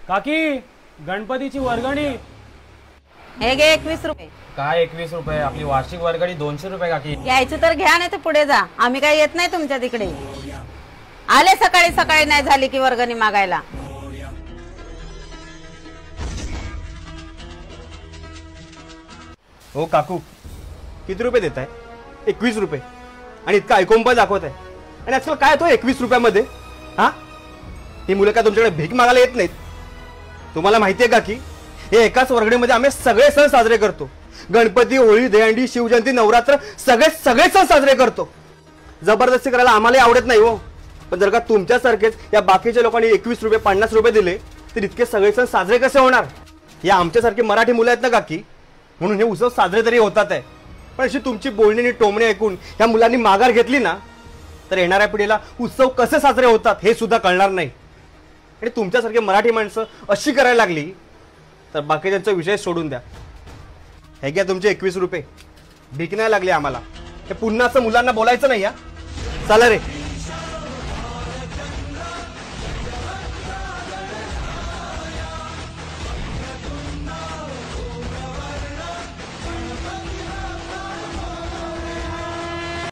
काकी गणपतीची वर्गणी हे घे 21 रुपये. काय 21 रुपये? आपली वार्षिक वर्गणी 200 रुपये काकी. घ्यायचं तर घ्या, नाही तर पुढे जा. आम्ही काही येत नाही तुमच्या तिकडे. आले सकाळी सकाळी नाही झाली की वर्गणी मागायला. हो काकू, किती रुपये देताय? 21 रुपये. आणि इतका ऐकोंबा दाखवत आहे. आणि आजकाल काय तो 21 रुपयामध्ये? हा, ही मुलं काय तुमच्याकडे भीक मागायला येत नाहीत? तुम्हाला माहिती आहे का की हे एकाच वर्गणीमध्ये आम्ही सगळे सण साजरे करतो. गणपती, होळी, दहीहंडी, शिवजयंती, नवरात्र सगळे सण साजरे करतो. जबरदस्ती करायला आम्हाला आवडत नाही हो. पण जर का तुमच्यासारखेच या बाकीच्या लोकांनी 21 रुपये 50 रुपये दिले तर इतके सगळे सण साजरे कसे होणार? या आमच्यासारखे मराठी मुलं आहेत ना काकी, म्हणून हे उत्सव साजरे तरी होतात आहे. पण अशी तुमची बोलणी आणि टोमणे ऐकून या मुलांनी माघार घेतली ना तर येणाऱ्या पिढीला उत्सव कसे साजरे होतात हे सुद्धा कळणार नाही. आणि तुमच्यासारखे मराठी माणसं अशी करायला लागली तर बाकीच्यांचा विषय सोडून द्या. हे घ्या तुमचे 21 रुपये. भीक नाही लागली आम्हाला. हे पुन्हा असं मुलांना बोलायचं नाही. या चला रे.